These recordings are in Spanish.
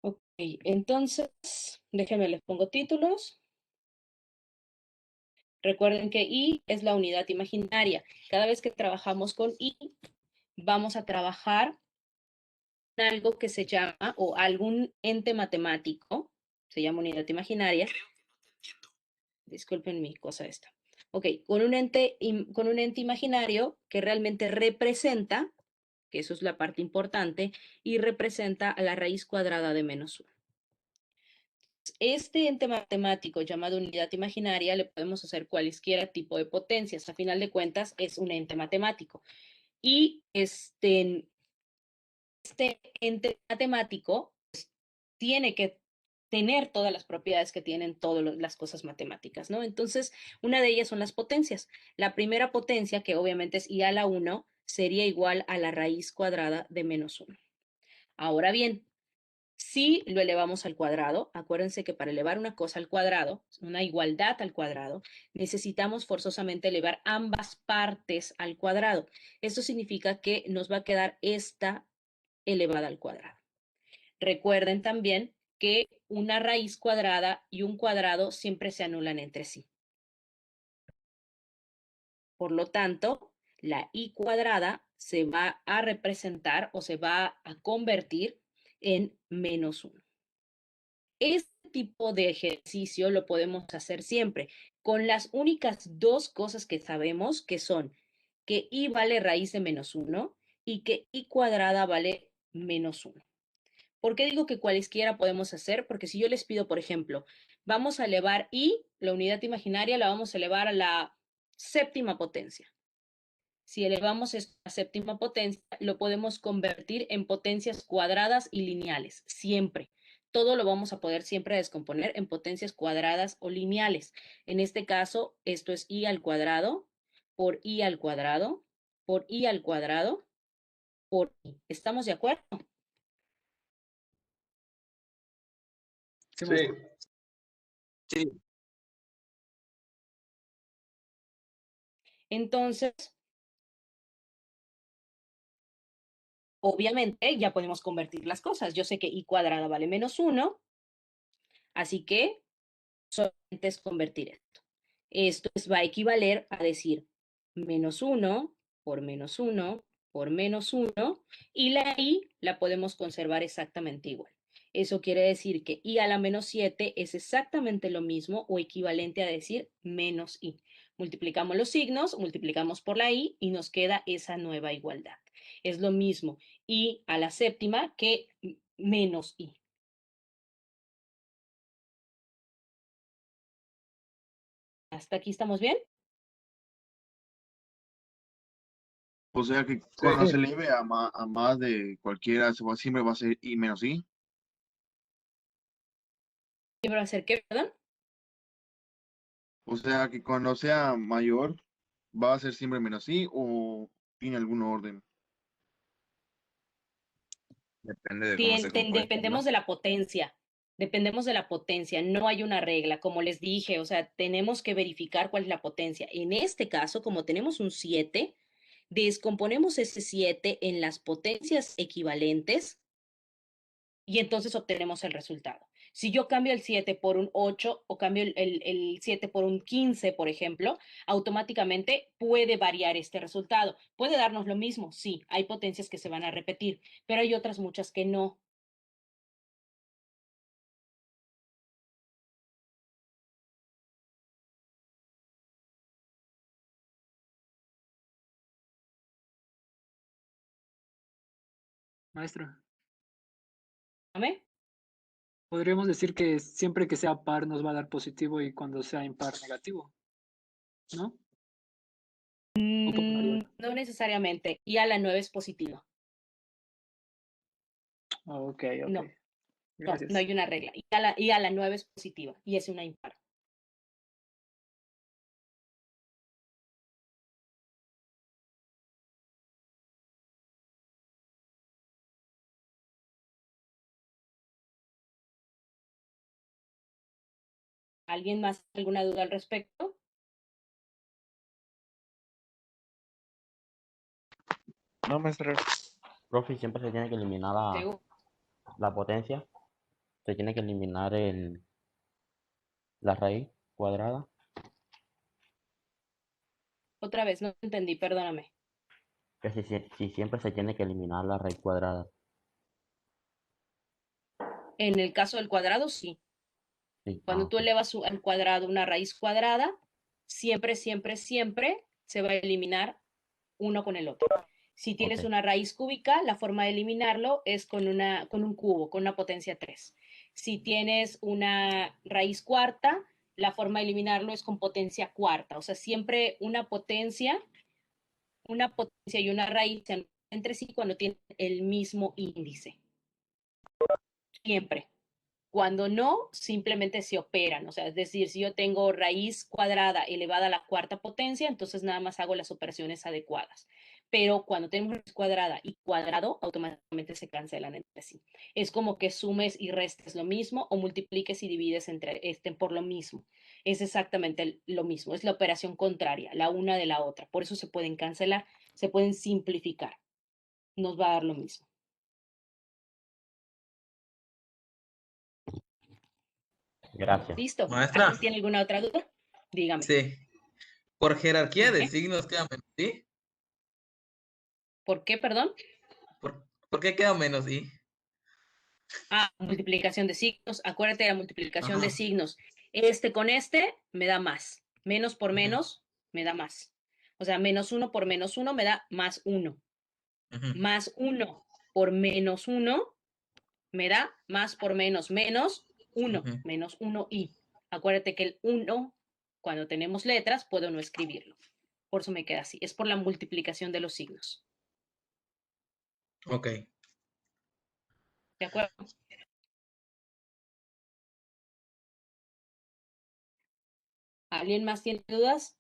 Ok, entonces, déjenme les pongo títulos. Recuerden que I es la unidad imaginaria. Cada vez que trabajamos con I, vamos a trabajar en algo que se llama, o algún ente matemático, se llama unidad imaginaria. Disculpen mi cosa esta. Ok, con un ente imaginario que realmente representa, que eso es la parte importante, y representa a la raíz cuadrada de -1. Este ente matemático llamado unidad imaginaria le podemos hacer cualquier tipo de potencias. A final de cuentas, es un ente matemático. Y este ente matemático tiene que tener todas las propiedades que tienen todas las cosas matemáticas, ¿no? Entonces, una de ellas son las potencias. La primera potencia, que obviamente es I a la 1, sería igual a la raíz cuadrada de -1. Ahora bien, si lo elevamos al cuadrado, acuérdense que para elevar una cosa al cuadrado, una igualdad al cuadrado, necesitamos forzosamente elevar ambas partes al cuadrado. Esto significa que nos va a quedar esta elevada al cuadrado. Recuerden también que una raíz cuadrada y un cuadrado siempre se anulan entre sí. Por lo tanto, la I cuadrada se va a representar o se va a convertir en -1. Este tipo de ejercicio lo podemos hacer siempre con las únicas dos cosas que sabemos, que son que I vale raíz de -1 y que I cuadrada vale -1. ¿Por qué digo que cualesquiera podemos hacer? Porque si yo les pido, por ejemplo, vamos a elevar I, la unidad imaginaria, la vamos a elevar a la séptima potencia. Si elevamos esta séptima potencia, lo podemos convertir en potencias cuadradas y lineales, siempre. Todo lo vamos a poder siempre descomponer en potencias cuadradas o lineales. En este caso, esto es I al cuadrado, por I al cuadrado, por I al cuadrado, por I. ¿Estamos de acuerdo? Sí, Sí. maestro. Sí. Entonces, obviamente ya podemos convertir las cosas. Yo sé que I cuadrada vale -1, así que solamente es convertir esto. Esto va a equivaler a decir -1 por -1 por -1, y la I la podemos conservar exactamente igual. Eso quiere decir que I a la -7 es exactamente lo mismo o equivalente a decir menos I. Multiplicamos los signos, multiplicamos por la I y nos queda esa nueva igualdad. Es lo mismo I a la séptima que menos I. ¿Hasta aquí estamos bien? O sea que cuando se eleve a más de cualquiera, siempre va a ser I menos I. ¿Qué va a ser qué, perdón? O sea que cuando sea mayor, va a ser siempre menos I o tiene algún orden. Depende de cómo se comporte, Dependemos ¿no? de la potencia, dependemos de la potencia, no hay una regla, como les dije, o sea, tenemos que verificar cuál es la potencia. En este caso, como tenemos un 7, descomponemos ese 7 en las potencias equivalentes y entonces obtenemos el resultado. Si yo cambio el 7 por un 8 o cambio el 7 por un 15, por ejemplo, automáticamente puede variar este resultado. Puede darnos lo mismo, sí, hay potencias que se van a repetir, pero hay otras muchas que no. Maestro, ¿Amén? podríamos decir que siempre que sea par nos va a dar positivo y cuando sea impar negativo, ¿no? ¿O cómo lo haría? No necesariamente. Y a la 9 es positiva. Ok, ok. No, no Gracias. hay una regla. Y a la 9 es positiva y es una impar. ¿Alguien más alguna duda al respecto? No, maestro. Profe, siempre se tiene que eliminar ¿Seguro? la potencia. se tiene que eliminar la raíz cuadrada. Otra vez, no entendí, perdóname. Que si siempre se tiene que eliminar la raíz cuadrada. En el caso del cuadrado, sí. Sí, Cuando tú ok. elevas al cuadrado una raíz cuadrada, siempre, siempre, siempre se va a eliminar uno con el otro. Si tienes Ok. una raíz cúbica, la forma de eliminarlo es con un cubo, con una potencia 3. Si tienes una raíz cuarta, la forma de eliminarlo es con potencia cuarta. O sea, siempre una potencia y una raíz entre sí cuando tienen el mismo índice. Siempre. Cuando no, simplemente se operan. O sea, es decir, si yo tengo raíz cuadrada elevada a la cuarta potencia, entonces nada más hago las operaciones adecuadas. Pero cuando tenemos raíz cuadrada y cuadrado, automáticamente se cancelan entre sí. Es como que sumes y restes lo mismo o multipliques y divides por lo mismo. Es exactamente lo mismo. Es la operación contraria, la una de la otra. Por eso se pueden cancelar, se pueden simplificar. Nos va a dar lo mismo. Gracias. ¿Listo? Maestra, ¿Alguien tiene alguna otra duda? Dígame. sí. Por jerarquía ¿Por de qué? signos queda menos I. ¿Por qué, perdón? ¿Por qué queda menos I? Ah, multiplicación de signos. Acuérdate de la multiplicación de Ajá. signos. Este con este me da más. Menos por Ujú, menos me da más. O sea, menos uno por menos uno me da más uno. ujú, Más uno por menos uno me da más por menos menos uno. ujú. Menos uno y. Acuérdate que el uno, cuando tenemos letras, puedo no escribirlo. Por eso me queda así. Es por la multiplicación de los signos. Ok. ¿De acuerdo? ¿Alguien más tiene dudas?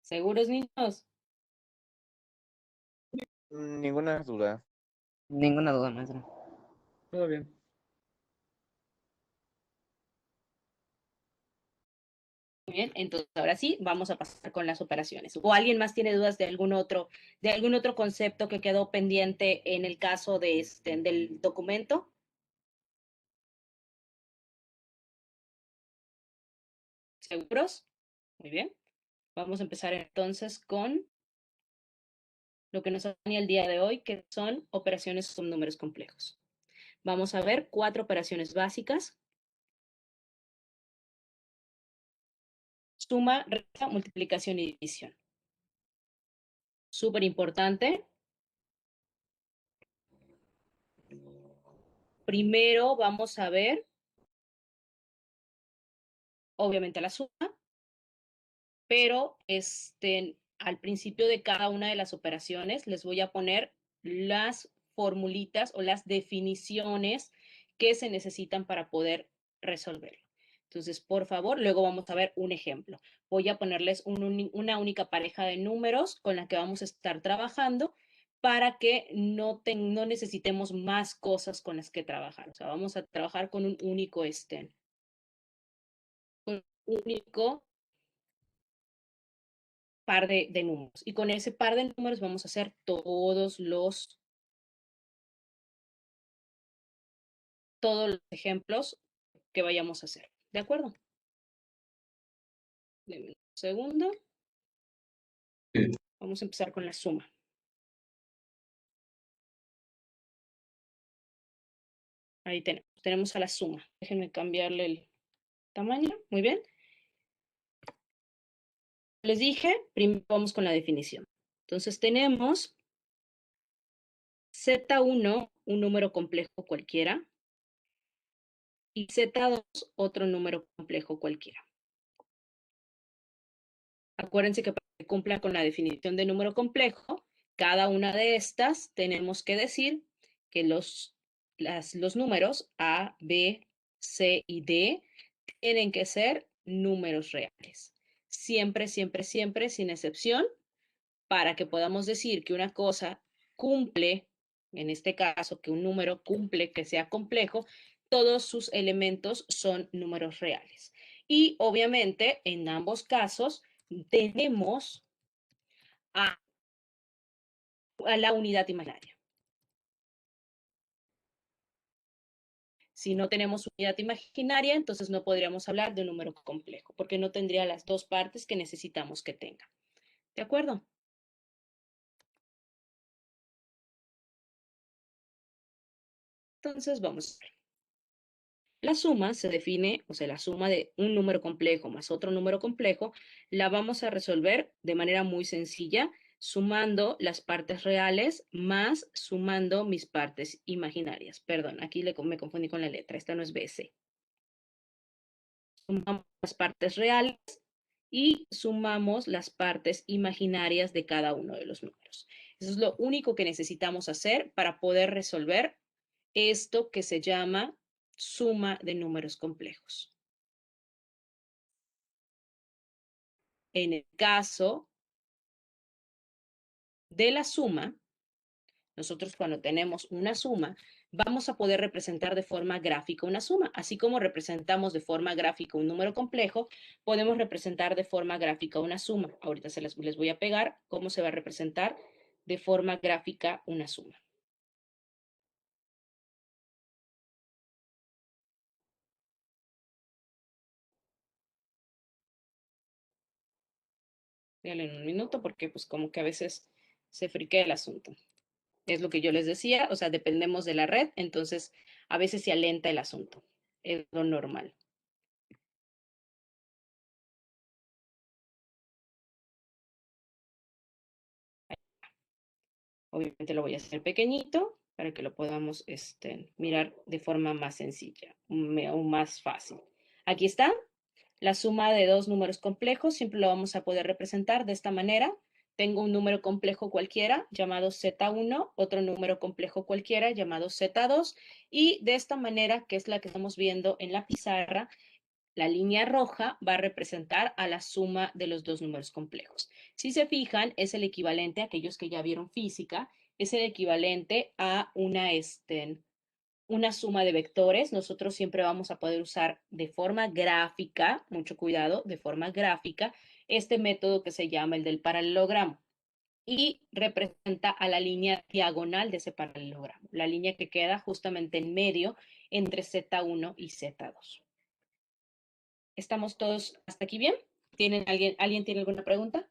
¿Seguros, niños? Ninguna duda. Ninguna duda, maestra. Todo bien. Muy bien, entonces ahora sí, vamos a pasar con las operaciones. ¿O alguien más tiene dudas de algún otro concepto que quedó pendiente en el caso del documento? ¿Seguros? Muy bien. Vamos a empezar entonces con lo que nos acompaña el día de hoy, que son operaciones con números complejos. Vamos a ver 4 operaciones básicas. Suma, resta, multiplicación y división. Súper importante. Primero vamos a ver, obviamente, la suma, pero al principio de cada una de las operaciones les voy a poner las formulitas o las definiciones que se necesitan para poder resolverlo. Entonces, por favor, luego vamos a ver un ejemplo. Voy a ponerles una única pareja de números con la que vamos a estar trabajando para que no necesitemos más cosas con las que trabajar. O sea, vamos a trabajar con un único par de números. Y con ese par de números vamos a hacer todos los ejemplos que vayamos a hacer. ¿De acuerdo? Denme un segundo. Vamos a empezar con la suma. Ahí tenemos a la suma. Déjenme cambiarle el tamaño. Muy bien. Les dije, primero vamos con la definición. Entonces tenemos Z1, un número complejo cualquiera, y Z2, otro número complejo cualquiera. Acuérdense que para que cumpla con la definición de número complejo, cada una de estas tenemos que decir que los números A, B, C y D tienen que ser números reales. Siempre, siempre, siempre, sin excepción, para que podamos decir que una cosa cumple, en este caso, que un número cumple, que sea complejo, todos sus elementos son números reales. Y obviamente, en ambos casos, tenemos a la unidad imaginaria. Si no tenemos unidad imaginaria, entonces no podríamos hablar de un número complejo, porque no tendría las dos partes que necesitamos que tenga. ¿De acuerdo? Entonces vamos a ver. La suma se define, o sea, la suma de un número complejo más otro número complejo, la vamos a resolver de manera muy sencilla, sumando las partes reales más sumando mis partes imaginarias. Perdón, aquí me confundí con la letra, esta no es BC. Sumamos las partes reales y sumamos las partes imaginarias de cada uno de los números. Eso es lo único que necesitamos hacer para poder resolver esto que se llama suma de números complejos. En el caso de la suma, nosotros cuando tenemos una suma, vamos a poder representar de forma gráfica una suma. Así como representamos de forma gráfica un número complejo, podemos representar de forma gráfica una suma. Ahorita les voy a pegar cómo se va a representar de forma gráfica una suma. Déjenme en un minuto porque pues como que a veces se friquea el asunto. Es lo que yo les decía, o sea, dependemos de la red, entonces a veces se alenta el asunto. Es lo normal. Obviamente lo voy a hacer pequeñito para que lo podamos mirar de forma más sencilla o más fácil. Aquí está. La suma de dos números complejos siempre lo vamos a poder representar de esta manera. Tengo un número complejo cualquiera llamado Z1, otro número complejo cualquiera llamado Z2 y de esta manera, que es la que estamos viendo en la pizarra, la línea roja va a representar a la suma de los dos números complejos. Si se fijan, es el equivalente, aquellos que ya vieron física, es el equivalente a una suma de vectores. Nosotros siempre vamos a poder usar de forma gráfica, mucho cuidado, de forma gráfica, este método que se llama el del paralelogramo y representa a la línea diagonal de ese paralelogramo, la línea que queda justamente en medio entre Z1 y Z2. ¿Estamos todos hasta aquí bien? ¿Alguien tiene alguna pregunta?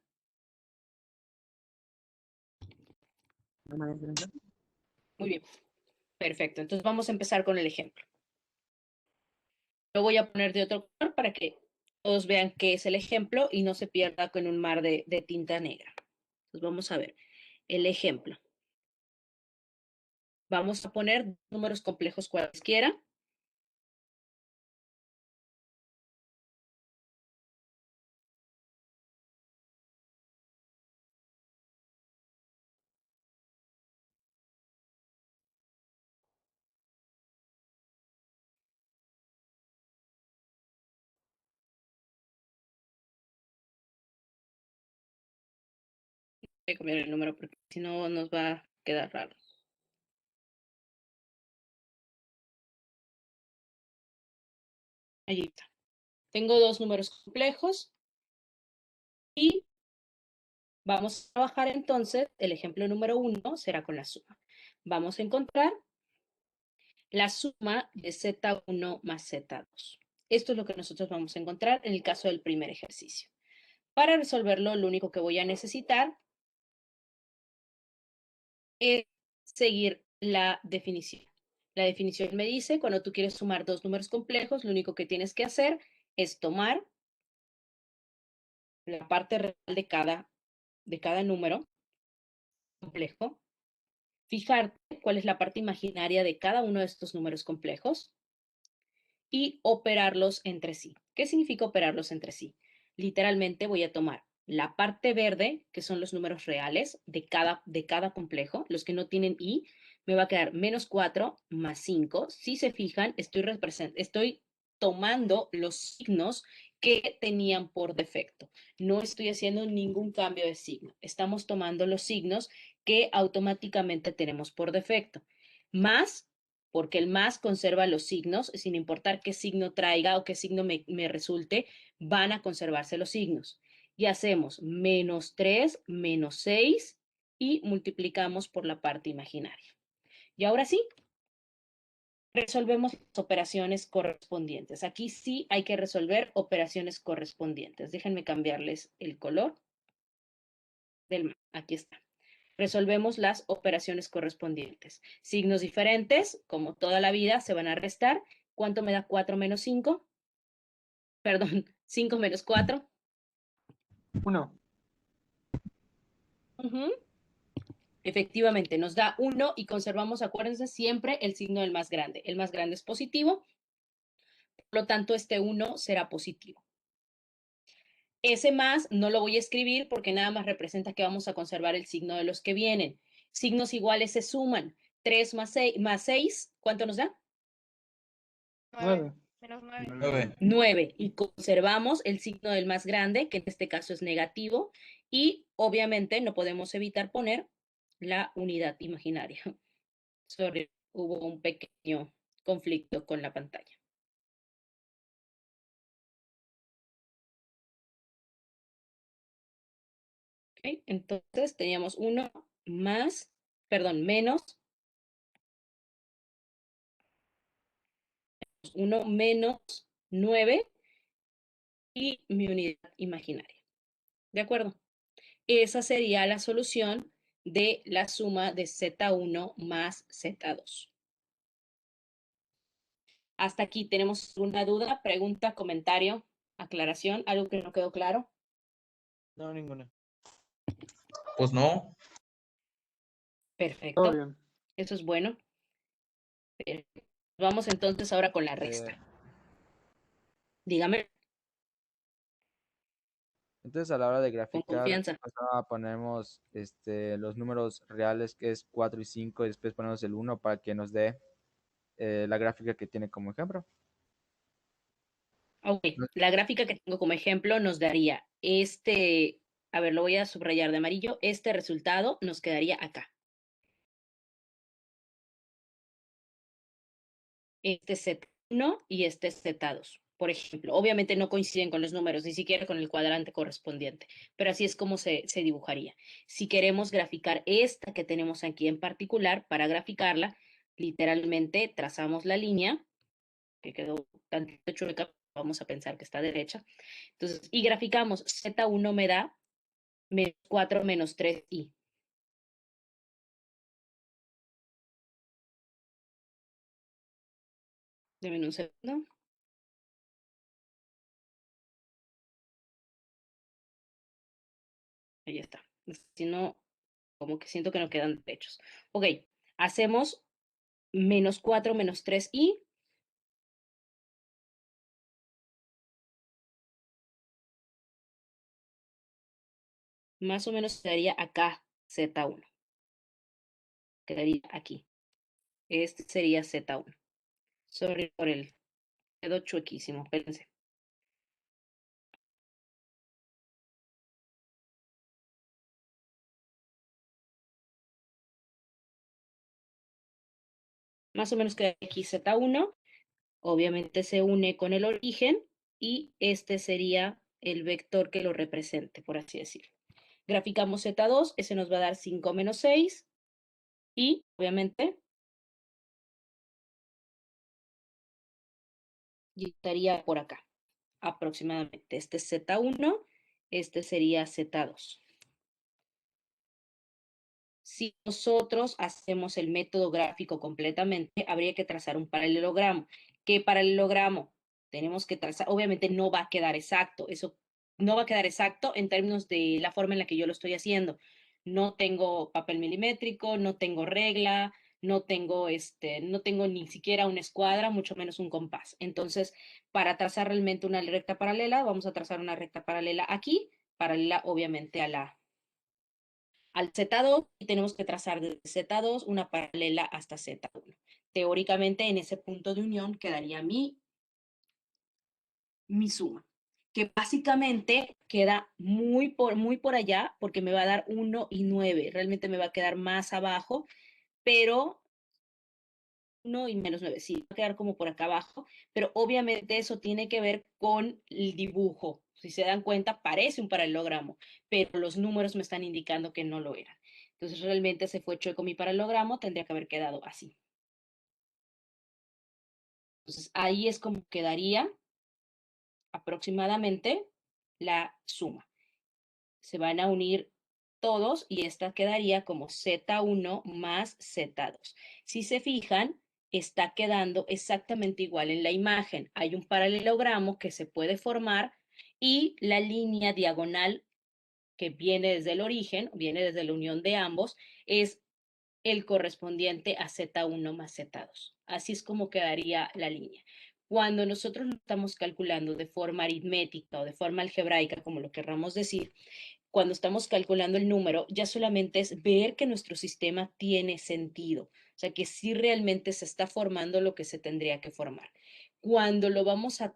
Muy bien, perfecto. Entonces vamos a empezar con el ejemplo. Lo voy a poner de otro color para que todos vean qué es el ejemplo y no se pierda con un mar de tinta negra. Entonces vamos a ver el ejemplo. Vamos a poner números complejos cualesquiera. Voy a cambiar el número porque si no nos va a quedar raro. Allí está. Tengo dos números complejos y vamos a trabajar entonces, el ejemplo número 1 será con la suma. Vamos a encontrar la suma de Z1 más Z2. Esto es lo que nosotros vamos a encontrar en el caso del primer ejercicio. Para resolverlo, lo único que voy a necesitar es seguir la definición. La definición me dice, cuando tú quieres sumar dos números complejos, lo único que tienes que hacer es tomar la parte real de cada número complejo, fijarte cuál es la parte imaginaria de cada uno de estos números complejos y operarlos entre sí. ¿Qué significa operarlos entre sí? Literalmente voy a tomar la parte verde, que son los números reales de cada complejo, los que no tienen i, me va a quedar menos 4 más 5. Si se fijan, estoy tomando los signos que tenían por defecto. No estoy haciendo ningún cambio de signo. Estamos tomando los signos que automáticamente tenemos por defecto. Más, porque el más conserva los signos, sin importar qué signo traiga o qué signo me resulte, van a conservarse los signos. Y hacemos menos 3, menos 6 y multiplicamos por la parte imaginaria. Y ahora sí, resolvemos las operaciones correspondientes. Aquí sí hay que resolver operaciones correspondientes. Déjenme cambiarles el color del mapa. Aquí está. Resolvemos las operaciones correspondientes. Signos diferentes, como toda la vida, se van a restar. ¿Cuánto me da 4 menos 5? Perdón, 5 menos 4. 1. Efectivamente, nos da 1 y conservamos, acuérdense, siempre el signo del más grande. El más grande es positivo, por lo tanto, este 1 será positivo. Ese más no lo voy a escribir porque nada más representa que vamos a conservar el signo de los que vienen. Signos iguales se suman. 3 más 6, ¿cuánto nos da? 9. Menos 9. 9. 9. Y conservamos el signo del más grande, que en este caso es negativo. Y obviamente no podemos evitar poner la unidad imaginaria. Sorry, hubo un pequeño conflicto con la pantalla. ¿Ok? Entonces teníamos 1 más, perdón, menos 1 menos 9 y mi unidad imaginaria. ¿De acuerdo? Esa sería la solución de la suma de Z1 más Z2. Hasta aquí, ¿tenemos alguna duda, pregunta, comentario, aclaración? ¿Algo que no quedó claro? No, ninguna. Pues no. Todo Perfecto, bien. eso es bueno. Perfecto. Vamos entonces ahora con la resta. Dígame, Entonces a la hora de con graficar, confianza. ponemos los números reales que es 4 y 5 y después ponemos el 1 para que nos dé la gráfica que tiene como ejemplo. Ok, la gráfica que tengo como ejemplo nos daría a ver, lo voy a subrayar de amarillo, este resultado nos quedaría acá. Este es Z1 y este es Z2, por ejemplo. Obviamente no coinciden con los números, ni siquiera con el cuadrante correspondiente, pero así es como se dibujaría. Si queremos graficar esta que tenemos aquí en particular, para graficarla, literalmente trazamos la línea, que quedó tantito chueca, vamos a pensar que está derecha. Entonces, y graficamos Z1 me da menos 4 menos 3i. Deme un segundo. Ahí está. Si no, como que siento que no quedan derechos. Ok, hacemos menos 4 menos 3i. Más o menos quedaría acá Z1. Quedaría aquí. Este sería Z1. Sorry por el... Quedó chuequísimo, espérense. Más o menos queda aquí Z1. Obviamente se une con el origen y este sería el vector que lo represente, por así decirlo. Graficamos Z2, ese nos va a dar 5 menos 6 y obviamente y estaría por acá, aproximadamente. Este es Z1, este sería Z2. Si nosotros hacemos el método gráfico completamente, habría que trazar un paralelogramo. ¿Qué paralelogramo? Tenemos que trazar, obviamente no va a quedar exacto, eso no va a quedar exacto en términos de la forma en la que yo lo estoy haciendo. No tengo papel milimétrico, no tengo regla, no tengo ni siquiera una escuadra, mucho menos un compás. Entonces, para trazar realmente una recta paralela, vamos a trazar una recta paralela aquí, paralela obviamente al Z2 y tenemos que trazar desde Z2 una paralela hasta Z1. Teóricamente, en ese punto de unión quedaría mi suma, que básicamente queda muy por allá porque me va a dar 1 y 9. Realmente me va a quedar más abajo, pero 1 y menos 9, sí, va a quedar como por acá abajo, pero obviamente eso tiene que ver con el dibujo, Si se dan cuenta, parece un paralelogramo, pero los números me están indicando que no lo eran. Entonces realmente se fue chueco mi paralelogramo, tendría que haber quedado así. Entonces ahí es como quedaría aproximadamente la suma. Se van a unir todos y esta quedaría como Z1 más Z2. Si se fijan, está quedando exactamente igual en la imagen. Hay un paralelogramo que se puede formar y la línea diagonal que viene desde el origen, viene desde la unión de ambos, es el correspondiente a Z1 más Z2. Así es como quedaría la línea. Cuando nosotros lo estamos calculando de forma aritmética o de forma algebraica, como lo querramos decir, cuando estamos calculando el número, ya solamente es ver que nuestro sistema tiene sentido, o sea, que sí realmente se está formando lo que se tendría que formar. Cuando lo vamos a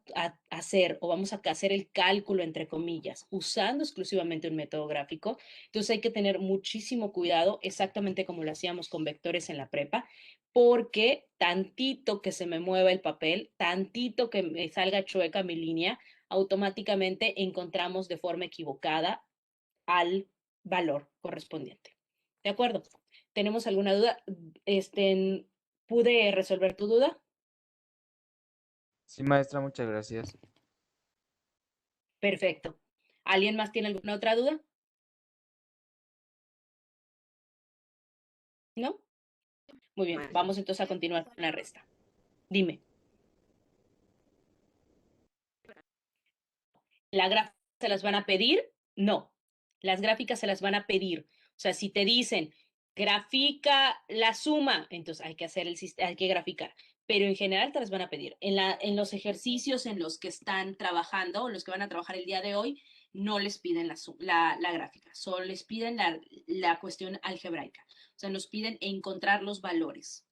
hacer o vamos a hacer el cálculo, entre comillas, usando exclusivamente un método gráfico, entonces hay que tener muchísimo cuidado, exactamente como lo hacíamos con vectores en la prepa, porque tantito que se me mueva el papel, tantito que me salga chueca mi línea, automáticamente encontramos de forma equivocada al valor correspondiente. ¿De acuerdo? ¿Tenemos alguna duda? ¿Pude resolver tu duda? Sí, maestra, muchas gracias. Perfecto. ¿Alguien más tiene alguna otra duda? ¿No? Muy bien, vamos entonces a continuar con la resta. Dime. ¿La gráfica se las van a pedir? No, las gráficas se las van a pedir. O sea, si te dicen, grafica la suma, entonces hay que hacer hay que graficar. Pero en general te las van a pedir. En los ejercicios en los que están trabajando, o los que van a trabajar el día de hoy, no les piden la gráfica, solo les piden la cuestión algebraica. O sea, nos piden encontrar los valores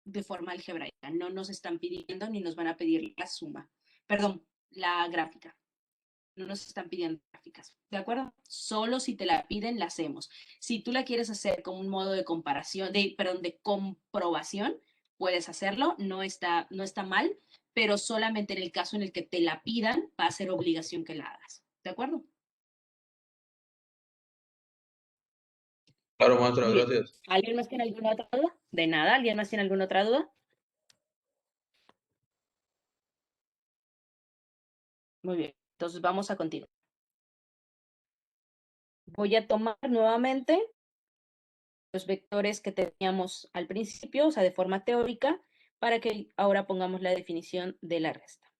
de forma algebraica. No nos están pidiendo ni nos van a pedir la suma. Perdón, la gráfica. No nos están pidiendo gráficas, ¿de acuerdo? Solo si te la piden, la hacemos. Si tú la quieres hacer como un modo de comparación, perdón, de comprobación, puedes hacerlo, no está mal, pero solamente en el caso en el que te la pidan, va a ser obligación que la hagas, ¿de acuerdo? Claro, maestra, Muy bien. gracias. ¿Alguien más tiene alguna otra duda? De nada, ¿alguien más tiene alguna otra duda? Muy bien, entonces vamos a continuar. Voy a tomar nuevamente los vectores que teníamos al principio, o sea, de forma teórica, para que ahora pongamos la definición de la resta.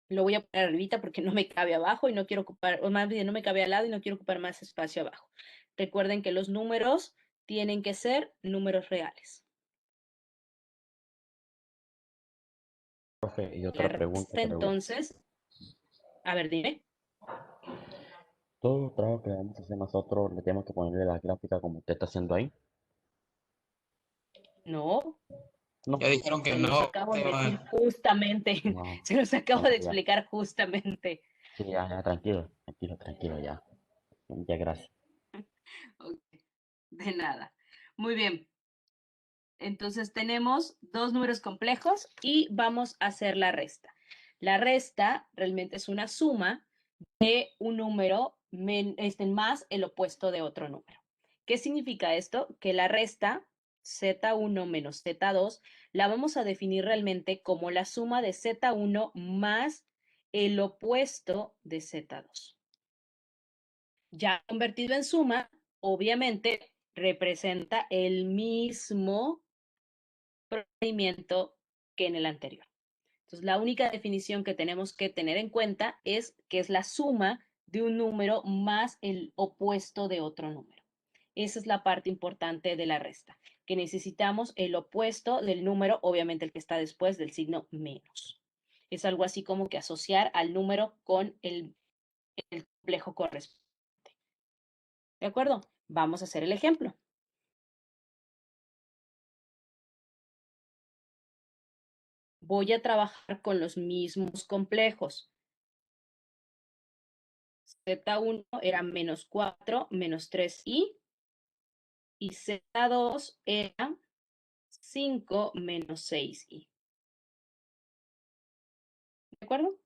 Lo voy a poner arribita porque no me cabe abajo y no quiero ocupar, o más bien no me cabe al lado y no quiero ocupar más espacio abajo. Recuerden que los números tienen que ser números reales. Profe, y La otra pregunta resta que me gusta. entonces, a ver, dime. Todo trabajo que vamos a hacer nosotros le tenemos que ponerle la gráfica como usted está haciendo ahí. No, No, Ya dijeron que se los no. acabo de decir justamente, no, se los acabo bueno, de ya, explicar justamente. sí, ya, tranquilo, tranquilo, tranquilo, ya. Ya, gracias. Ok, de nada. Muy bien. Entonces tenemos dos números complejos y vamos a hacer la resta. La resta realmente es una suma de un número más el opuesto de otro número. ¿Qué significa esto? Que la resta Z1 menos Z2 la vamos a definir realmente como la suma de Z1 más el opuesto de Z2. Ya convertido en suma, obviamente representa el mismo procedimiento que en el anterior. Entonces, la única definición que tenemos que tener en cuenta es que es la suma de un número más el opuesto de otro número. Esa es la parte importante de la resta, que necesitamos el opuesto del número, obviamente el que está después del signo menos. Es algo así como que asociar al número con el complejo correspondiente. ¿De acuerdo? Vamos a hacer el ejemplo. Voy a trabajar con los mismos complejos. Z1 era menos 4 menos 3i y Z2 era 5 menos 6i. ¿De acuerdo?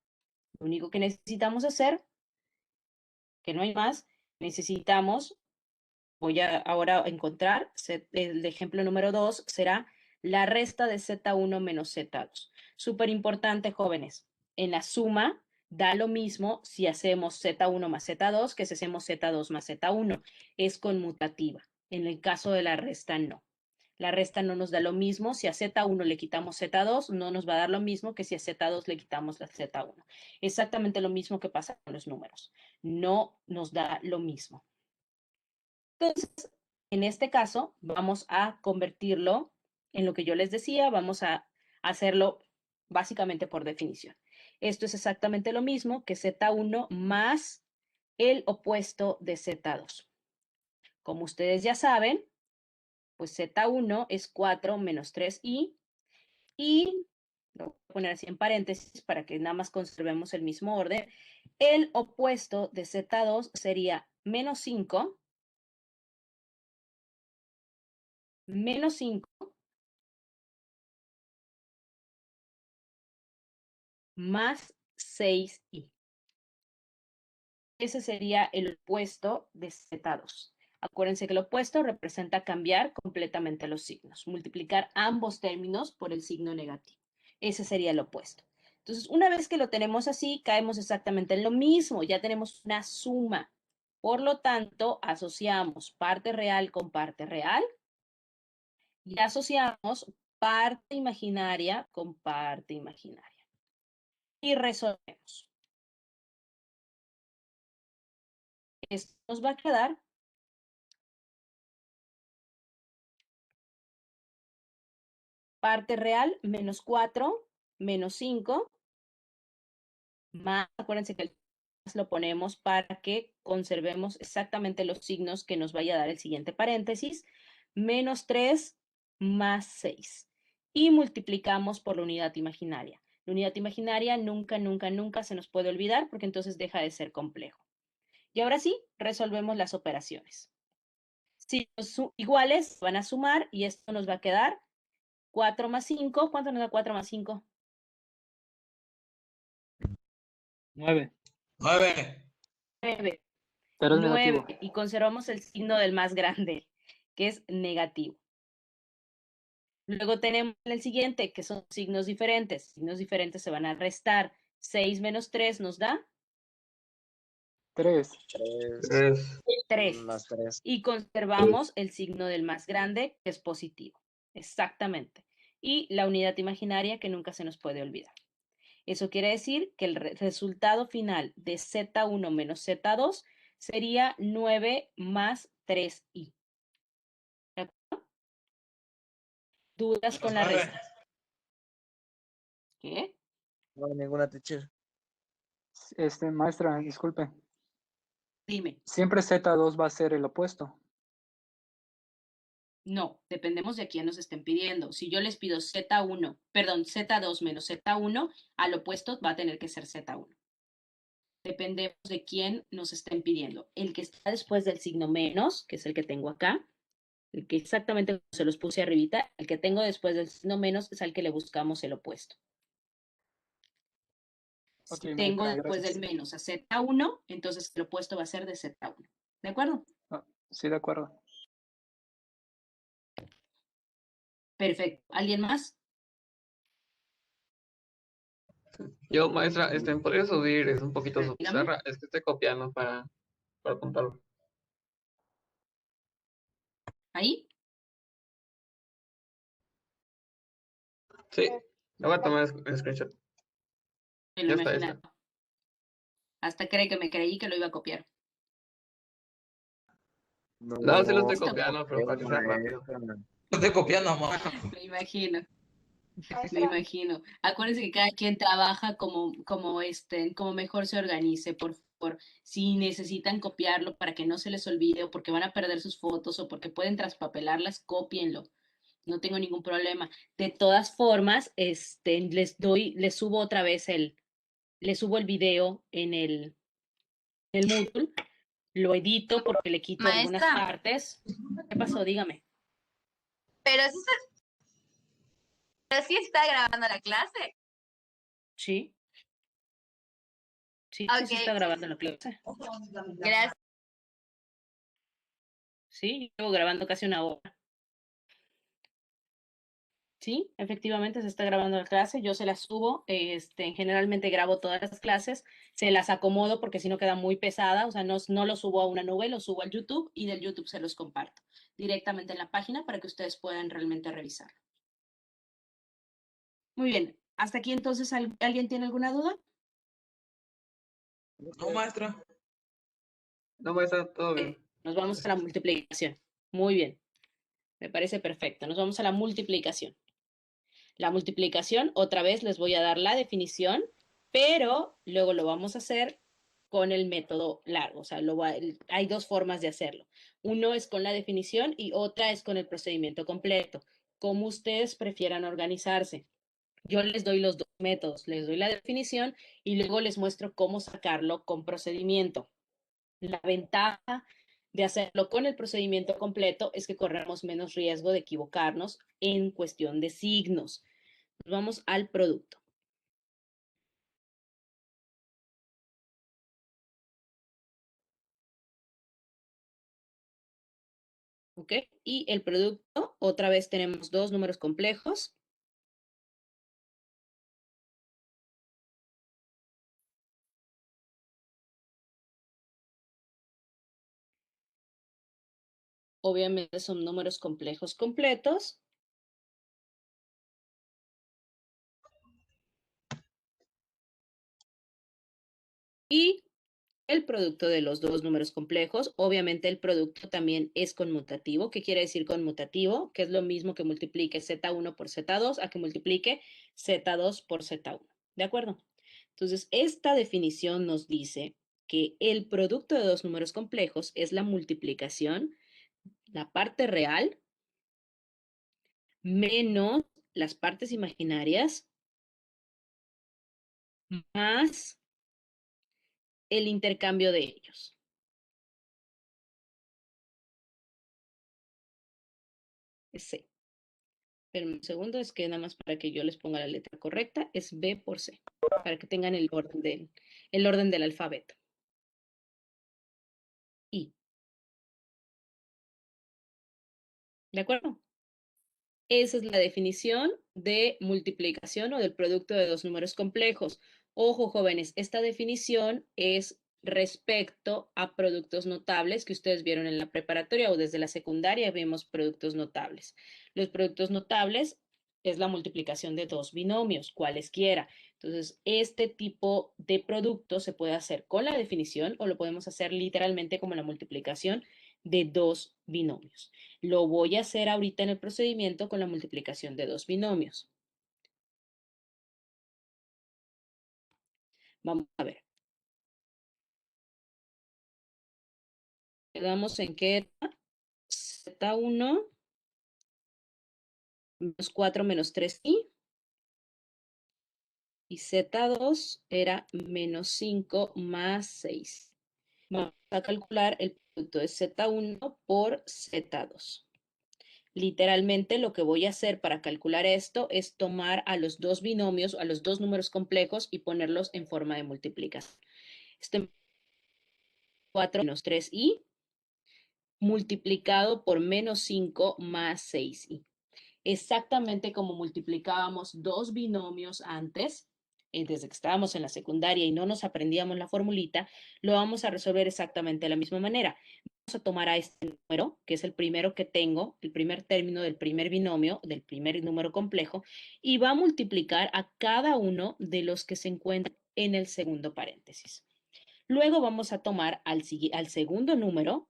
Lo único que necesitamos hacer, que no hay más, necesitamos, voy a ahora encontrar, el ejemplo número 2 será la resta de Z1 menos Z2. Súper importante, jóvenes, en la suma da lo mismo si hacemos Z1 más Z2 que si hacemos Z2 más Z1. Es conmutativa. En el caso de la resta, no. La resta no nos da lo mismo. Si a Z1 le quitamos Z2, no nos va a dar lo mismo que si a Z2 le quitamos la Z1. Exactamente lo mismo que pasa con los números. No nos da lo mismo. Entonces, en este caso, vamos a convertirlo en lo que yo les decía, vamos a hacerlo básicamente por definición. Esto es exactamente lo mismo que Z1 más el opuesto de Z2. Como ustedes ya saben, pues Z1 es 4 menos 3i y lo voy a poner así en paréntesis para que nada más conservemos el mismo orden. El opuesto de Z2 sería menos 5 más 6i. Ese sería el opuesto de Z2. Acuérdense que el opuesto representa cambiar completamente los signos, multiplicar ambos términos por el signo negativo. Ese sería el opuesto. Entonces, una vez que lo tenemos así, caemos exactamente en lo mismo, ya tenemos una suma. Por lo tanto, asociamos parte real con parte real y asociamos parte imaginaria con parte imaginaria. Y resolvemos. Esto nos va a quedar parte real menos 4 menos 5 más, acuérdense que el más lo ponemos para que conservemos exactamente los signos que nos vaya a dar el siguiente paréntesis, menos 3 más 6. Y multiplicamos por la unidad imaginaria. La unidad imaginaria nunca, nunca, nunca se nos puede olvidar porque entonces deja de ser complejo. Y ahora sí, resolvemos las operaciones. Si son iguales, van a sumar y esto nos va a quedar 4 más 5. ¿Cuánto nos da 4 más 5? 9, 9. 9. pero es 9 negativo. y conservamos el signo del más grande, que es negativo. Luego tenemos el siguiente, que son signos diferentes. Signos diferentes se van a restar. 6 menos 3 nos da 3. 3. Más 3. Y conservamos el signo del más grande, que es positivo. Exactamente. Y la unidad imaginaria, que nunca se nos puede olvidar. Eso quiere decir que el resultado final de Z1 menos Z2 sería 9 más 3i. ¿De acuerdo? ¿Dudas con la resta? ¿Qué? No hay ninguna, teacher. Maestra, disculpe. Dime. Siempre Z2 va a ser el opuesto. No, dependemos de quién nos estén pidiendo. Si yo les pido Z1, perdón, Z2 menos Z1, al opuesto va a tener que ser Z1. Dependemos de quién nos estén pidiendo. El que está después del signo menos, que es el que tengo acá, el que exactamente se los puse arribita, el que tengo después del signo menos es al que le buscamos el opuesto. Ok, Si tengo maestra, después del gracias. menos a Z1, entonces el opuesto va a ser de Z1. ¿De acuerdo? Sí, de acuerdo. Perfecto. ¿Alguien más? Yo, maestra, ¿podría subir un poquito su Dígame. pizarra? Es que estoy copiando para apuntarlo. ¿Ahí? Sí, lo voy a tomar screenshot. Me lo Ya está, imaginaba. Hasta cree que me creí que lo iba a copiar. No, sí lo estoy Listo. copiando, pero para que sea rápido. Lo estoy copiando, mamá. Me imagino. Me imagino. Acuérdense que cada quien trabaja como mejor se organice, por favor. Si necesitan copiarlo para que no se les olvide o porque van a perder sus fotos o porque pueden traspapelarlas, cópienlo. No tengo ningún problema. De todas formas, les subo otra vez les subo el video el Moodle, lo edito porque le quito algunas Maestra. partes. ¿Qué pasó? Dígame. Pero sí está grabando la clase. Sí, sí, sí se está Ok, grabando la clase. gracias. Sí, llevo grabando casi una hora. Sí, efectivamente se está grabando la clase, yo se las subo, generalmente grabo todas las clases, se las acomodo porque si no queda muy pesada, o sea, no lo subo a una nube, lo subo al YouTube y del YouTube se los comparto directamente en la página para que ustedes puedan realmente revisarlo. Muy bien, hasta aquí entonces, ¿alguien tiene alguna duda? No, maestra. No, maestra, todo bien. Nos vamos a la multiplicación. Muy bien, me parece perfecto, nos vamos a la multiplicación. La multiplicación, otra vez les voy a dar la definición, pero luego lo vamos a hacer con el método largo. O sea, hay dos formas de hacerlo. Uno es con la definición y otra es con el procedimiento completo. Como ustedes prefieran organizarse. Yo les doy los dos métodos, les doy la definición y luego les muestro cómo sacarlo con procedimiento. La ventaja de hacerlo con el procedimiento completo es que corremos menos riesgo de equivocarnos en cuestión de signos. Vamos al producto. ¿Ok? Y el producto, otra vez tenemos dos números complejos. Obviamente son números complejos completos. Y el producto de los dos números complejos. Obviamente el producto también es conmutativo. ¿Qué quiere decir conmutativo? Que es lo mismo que multiplique Z1 por Z2 a que multiplique Z2 por Z1. ¿De acuerdo? Entonces, esta definición nos dice que el producto de dos números complejos es la multiplicación, la parte real, menos las partes imaginarias, más el intercambio de ellos. Es C. Pero un segundo, es que nada más para que yo les ponga la letra correcta, es B por C, para que tengan el orden del alfabeto. I. ¿De acuerdo? Esa es la definición de multiplicación o del producto de dos números complejos. Ojo, jóvenes, esta definición es respecto a productos notables que ustedes vieron en la preparatoria o desde la secundaria vemos productos notables. Los productos notables es la multiplicación de dos binomios, cualesquiera. Entonces, este tipo de producto se puede hacer con la definición o lo podemos hacer literalmente como la multiplicación de dos binomios. Lo voy a hacer ahorita en el procedimiento con la multiplicación de dos binomios. Vamos a ver. Quedamos en que era Z1 menos 4 menos 3i y Z2 era menos 5 más 6. Vamos a calcular el producto de Z1 por Z2. Literalmente lo que voy a hacer para calcular esto es tomar a los dos binomios, a los dos números complejos y ponerlos en forma de multiplicación. Este 4 menos 3i multiplicado por menos 5 más 6i. Exactamente como multiplicábamos dos binomios antes, desde que estábamos en la secundaria y no nos aprendíamos la formulita, lo vamos a resolver exactamente de la misma manera. Vamos a tomar a este número, que es el primero que tengo, el primer término del primer binomio, del primer número complejo, y va a multiplicar a cada uno de los que se encuentran en el segundo paréntesis. Luego vamos a tomar al segundo número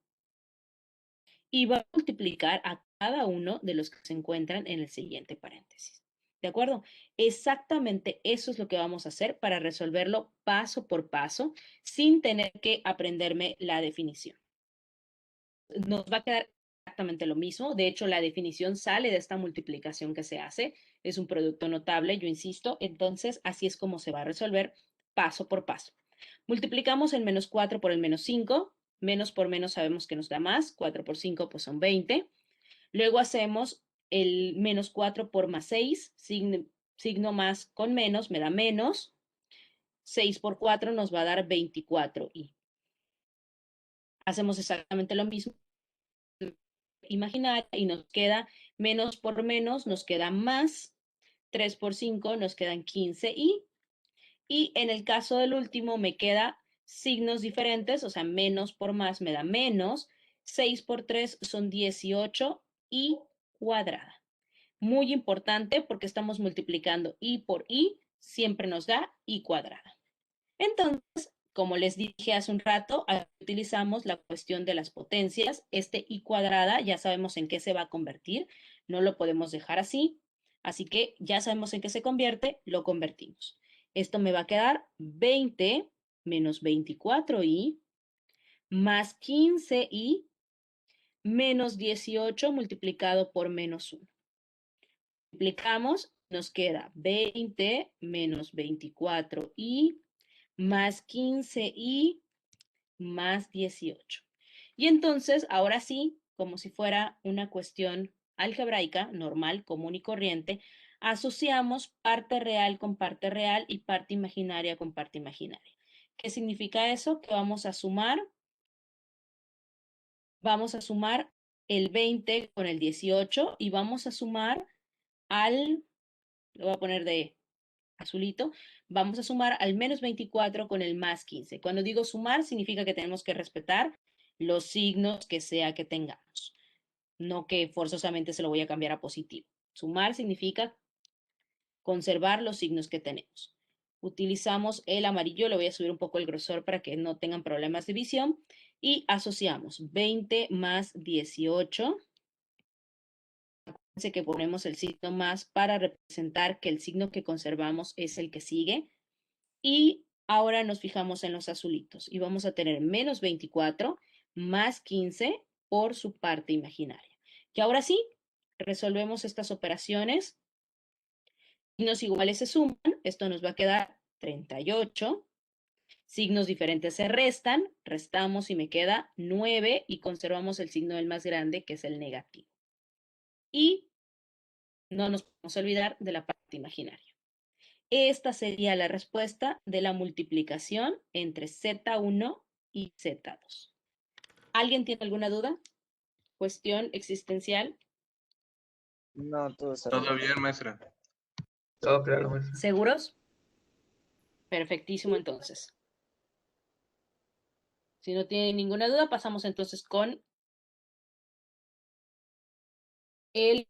y va a multiplicar a cada uno de los que se encuentran en el siguiente paréntesis. ¿De acuerdo? Exactamente eso es lo que vamos a hacer para resolverlo paso por paso sin tener que aprenderme la definición. Nos va a quedar exactamente lo mismo. De hecho, la definición sale de esta multiplicación que se hace. Es un producto notable, yo insisto. Entonces, así es como se va a resolver paso por paso. Multiplicamos el menos 4 por el menos 5. Menos por menos sabemos que nos da más. 4 por 5 pues son 20. Luego hacemos el menos 4 por más 6. Signo más con menos me da menos. 6 por 4 nos va a dar 24i. Hacemos exactamente lo mismo imaginaria y nos queda menos por menos, nos queda más. 3 por 5 nos quedan 15i. Y en el caso del último me queda signos diferentes, o sea, menos por más me da menos. 6 por 3 son 18i cuadrada. Muy importante porque estamos multiplicando i por i, siempre nos da i cuadrada. Entonces, como les dije hace un rato, utilizamos la cuestión de las potencias. Este i cuadrada ya sabemos en qué se va a convertir, no lo podemos dejar así. Así que ya sabemos en qué se convierte, lo convertimos. Esto me va a quedar 20 menos 24i más 15i menos 18 multiplicado por menos 1. Multiplicamos, nos queda 20 menos 24i más 15i más 18. Y entonces, ahora sí, como si fuera una cuestión algebraica, normal, común y corriente, asociamos parte real con parte real y parte imaginaria con parte imaginaria. ¿Qué significa eso? Que vamos a sumar el 20 con el 18 y vamos a sumar lo voy a poner de azulito, vamos a sumar al menos 24 con el más 15. Cuando digo sumar, significa que tenemos que respetar los signos que sea que tengamos, no que forzosamente se lo voy a cambiar a positivo. Sumar significa conservar los signos que tenemos. Utilizamos el amarillo, le voy a subir un poco el grosor para que no tengan problemas de visión, y asociamos 20 más 18. Acuérdense que ponemos el signo más para representar que el signo que conservamos es el que sigue. Y ahora nos fijamos en los azulitos y vamos a tener menos 24 más 15 por su parte imaginaria. Y ahora sí, resolvemos estas operaciones. Signos iguales se suman, esto nos va a quedar 38. Signos diferentes se restan, restamos y me queda 9 y conservamos el signo del más grande, que es el negativo. Y no nos podemos olvidar de la parte imaginaria. Esta sería la respuesta de la multiplicación entre Z1 y Z2. ¿Alguien tiene alguna duda? ¿Cuestión existencial? No, todo está Todo bien, maestra. Todo claro, maestra. ¿Seguros? Perfectísimo, entonces. Si no tienen ninguna duda, pasamos entonces con el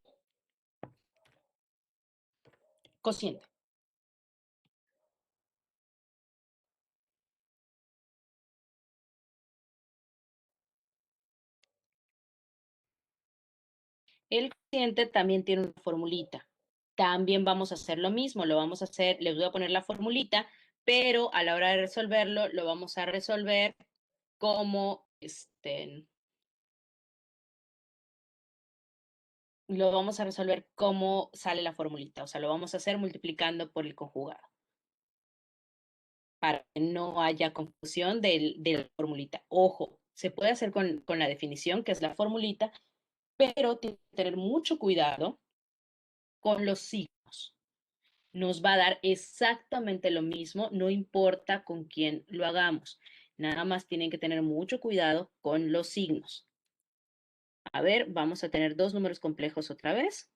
cociente. El cociente también tiene una formulita. También vamos a hacer lo mismo, lo vamos a hacer, les voy a poner la formulita, pero a la hora de resolverlo, lo vamos a resolver como sale la formulita, o sea, lo vamos a hacer multiplicando por el conjugado, para que no haya confusión de la formulita. Ojo, se puede hacer con la definición, que es la formulita, pero tiene que tener mucho cuidado con los signos. Nos va a dar exactamente lo mismo, no importa con quién lo hagamos. Nada más tienen que tener mucho cuidado con los signos. A ver, vamos a tener dos números complejos otra vez.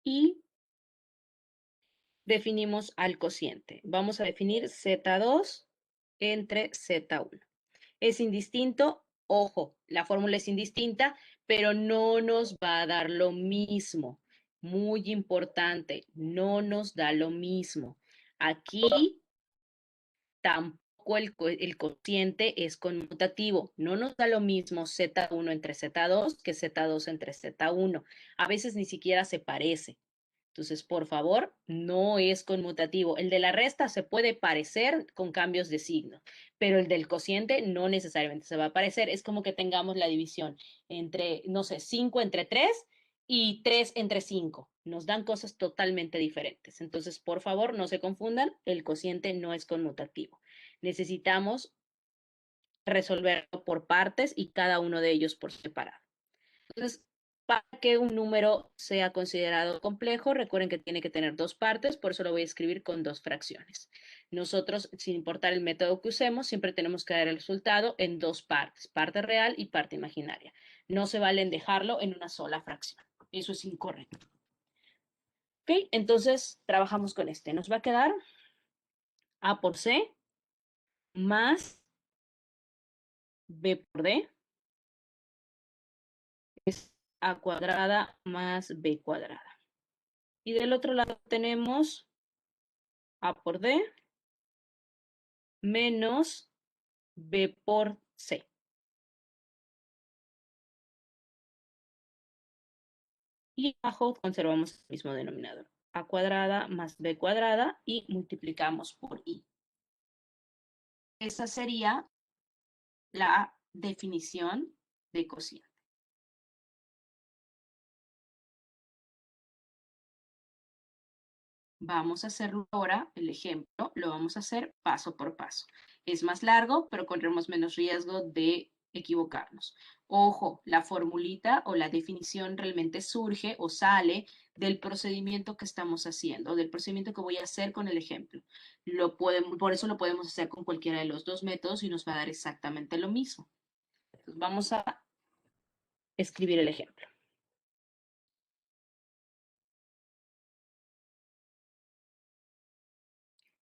Y definimos al cociente. Vamos a definir Z2 entre Z1. Es indistinto, ojo, la fórmula es indistinta, pero no nos va a dar lo mismo. Muy importante, no nos da lo mismo. Aquí tampoco el cociente es conmutativo. No nos da lo mismo Z1 entre Z2 que Z2 entre Z1. A veces ni siquiera se parece. Entonces, por favor, no es conmutativo. El de la resta se puede parecer con cambios de signo, pero el del cociente no necesariamente se va a parecer. Es como que tengamos la división entre, no sé, 5 entre 3 y 3 entre 5. Nos dan cosas totalmente diferentes. Entonces, por favor, no se confundan, el cociente no es conmutativo. Necesitamos resolverlo por partes y cada uno de ellos por separado. Entonces, para que un número sea considerado complejo, recuerden que tiene que tener dos partes, por eso lo voy a escribir con dos fracciones. Nosotros, sin importar el método que usemos, siempre tenemos que dar el resultado en dos partes, parte real y parte imaginaria. No se valen dejarlo en una sola fracción. Eso es incorrecto. ¿Ok? Entonces, trabajamos con este. Nos va a quedar A por C más B por D es A cuadrada más B cuadrada. Y del otro lado tenemos A por D menos B por C. Y abajo conservamos el mismo denominador. A cuadrada más B cuadrada y multiplicamos por I. Esa sería la definición de cociente. Vamos a hacerlo ahora, el ejemplo, lo vamos a hacer paso por paso. Es más largo, pero corremos menos riesgo de equivocarnos. Ojo, la formulita o la definición realmente surge o sale del procedimiento que estamos haciendo, del procedimiento que voy a hacer con el ejemplo. Por eso lo podemos hacer con cualquiera de los dos métodos y nos va a dar exactamente lo mismo. Entonces, vamos a escribir el ejemplo.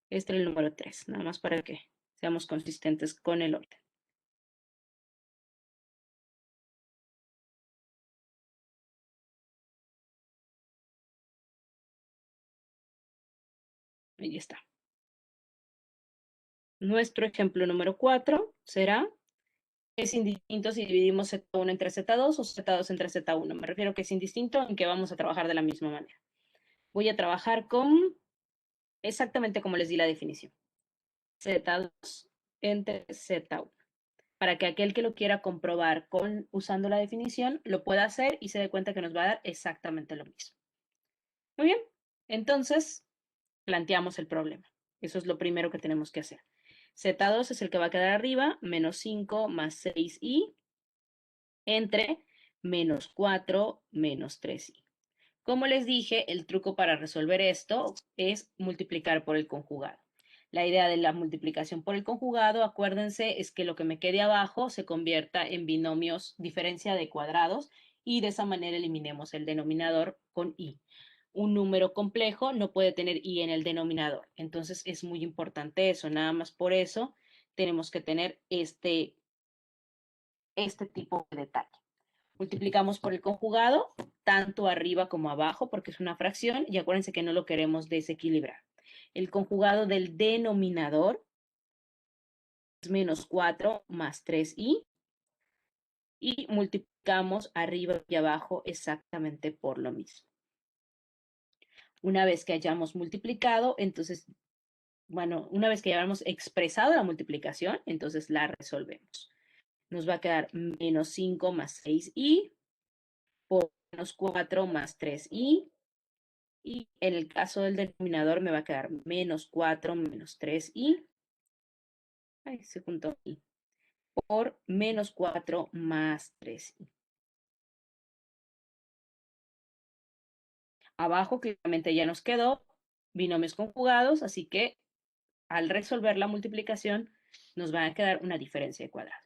Este es el número 3, nada más para que seamos consistentes con el orden. Ahí está. Nuestro ejemplo número 4 será, es indistinto si dividimos Z1 entre Z2 o Z2 entre Z1. Me refiero que es indistinto en que vamos a trabajar de la misma manera. Voy a trabajar con exactamente como les di la definición. Z2 entre Z1. Para que aquel que lo quiera comprobar usando la definición, lo pueda hacer y se dé cuenta que nos va a dar exactamente lo mismo. Muy bien, entonces planteamos el problema. Eso es lo primero que tenemos que hacer. Z2 es el que va a quedar arriba, menos 5 más 6i, entre menos 4 menos 3i. Como les dije, el truco para resolver esto es multiplicar por el conjugado. La idea de la multiplicación por el conjugado, acuérdense, es que lo que me quede abajo se convierta en binomios diferencia de cuadrados y de esa manera eliminemos el denominador con i. Un número complejo no puede tener i en el denominador. Entonces es muy importante eso. Nada más por eso tenemos que tener este tipo de detalle. Multiplicamos por el conjugado, tanto arriba como abajo, porque es una fracción, y acuérdense que no lo queremos desequilibrar. El conjugado del denominador es menos 4 más 3i, y multiplicamos arriba y abajo exactamente por lo mismo. Una vez que hayamos multiplicado, entonces, bueno, una vez que hayamos expresado la multiplicación, entonces la resolvemos. Nos va a quedar menos 5 más 6i por menos 4 más 3i. Y en el caso del denominador me va a quedar menos 4 menos 3i. Ay, se juntó i. Por menos 4 más 3i. Abajo claramente ya nos quedó binomios conjugados, así que al resolver la multiplicación nos va a quedar una diferencia de cuadrados.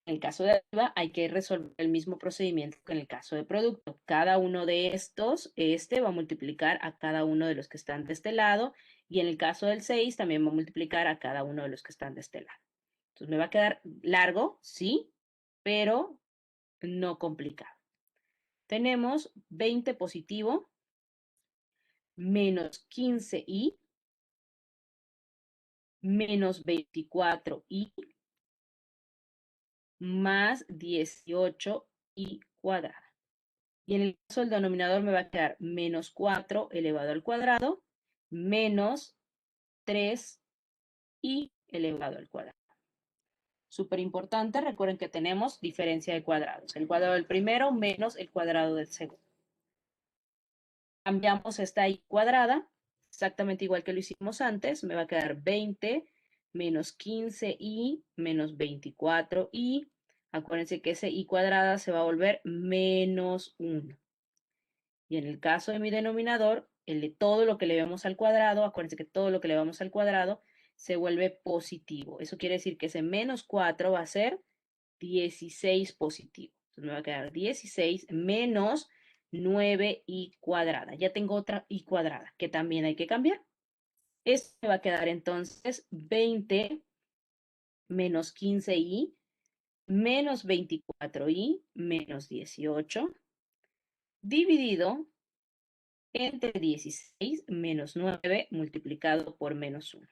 En el caso de arriba hay que resolver el mismo procedimiento que en el caso de producto. Cada uno de estos, va a multiplicar a cada uno de los que están de este lado, y en el caso del 6 también va a multiplicar a cada uno de los que están de este lado. Entonces me va a quedar largo, sí, pero no complicado. Tenemos 20 positivo menos 15i menos 24i más 18i cuadrada. Y en el caso del denominador me va a quedar menos 4 elevado al cuadrado menos 3i elevado al cuadrado. Súper importante, recuerden que tenemos diferencia de cuadrados. El cuadrado del primero menos el cuadrado del segundo. Cambiamos esta i cuadrada, exactamente igual que lo hicimos antes. Me va a quedar 20 menos 15i menos 24i. Acuérdense que ese i cuadrada se va a volver menos 1. Y en el caso de mi denominador, el de todo lo que le vemos al cuadrado, acuérdense que todo lo que le vamos al cuadrado se vuelve positivo. Eso quiere decir que ese menos 4 va a ser 16 positivo. Entonces me va a quedar 16 menos 9i cuadrada. Ya tengo otra i cuadrada que también hay que cambiar. Esto me va a quedar entonces 20 menos 15i menos 24i menos 18 dividido entre 16 menos 9 multiplicado por menos 1.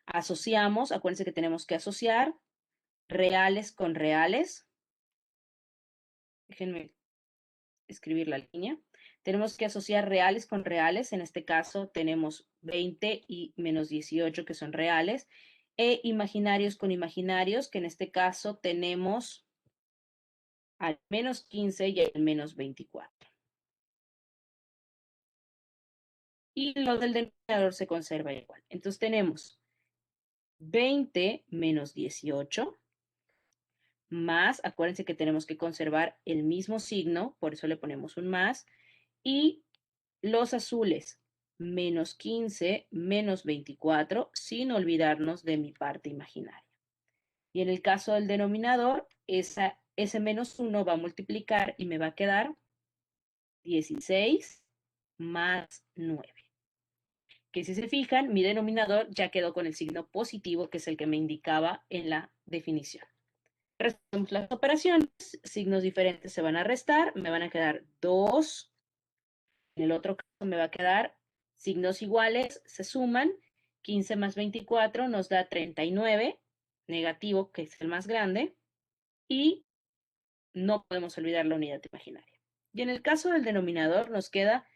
Asociamos, acuérdense que tenemos que asociar reales con reales. Déjenme escribir la línea. Tenemos que asociar reales con reales. En este caso tenemos 20 y menos 18 que son reales. E imaginarios con imaginarios, que en este caso tenemos al menos 15 y al menos 24. Y lo del denominador se conserva igual. Entonces tenemos 20 menos 18 más, acuérdense que tenemos que conservar el mismo signo, por eso le ponemos un más, y los azules, menos 15 menos 24, sin olvidarnos de mi parte imaginaria. Y en el caso del denominador, ese menos 1 va a multiplicar y me va a quedar 16 más 9. Que si se fijan, mi denominador ya quedó con el signo positivo, que es el que me indicaba en la definición. Resolvemos las operaciones, signos diferentes se van a restar, me van a quedar 2. En el otro caso me va a quedar signos iguales, se suman, 15 más 24 nos da 39, negativo, que es el más grande, y no podemos olvidar la unidad imaginaria. Y en el caso del denominador nos queda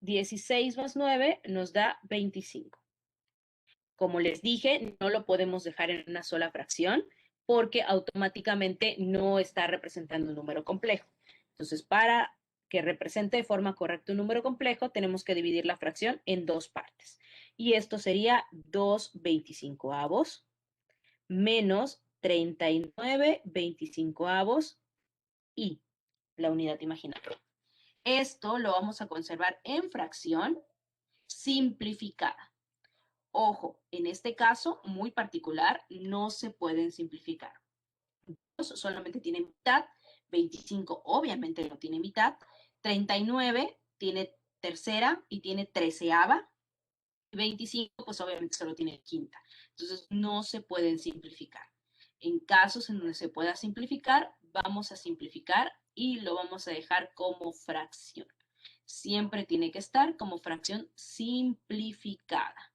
16 más 9 nos da 25. Como les dije, no lo podemos dejar en una sola fracción porque automáticamente no está representando un número complejo. Entonces, para que represente de forma correcta un número complejo, tenemos que dividir la fracción en dos partes. Y esto sería 2/25 menos 39/25 y la unidad imaginaria. Esto lo vamos a conservar en fracción simplificada. Ojo, en este caso muy particular no se pueden simplificar. Solamente tiene mitad, 25 obviamente no tiene mitad, 39 tiene tercera y tiene treceava, 25 pues obviamente solo tiene quinta. Entonces no se pueden simplificar. En casos en donde se pueda simplificar, vamos a simplificar y lo vamos a dejar como fracción. Siempre tiene que estar como fracción simplificada.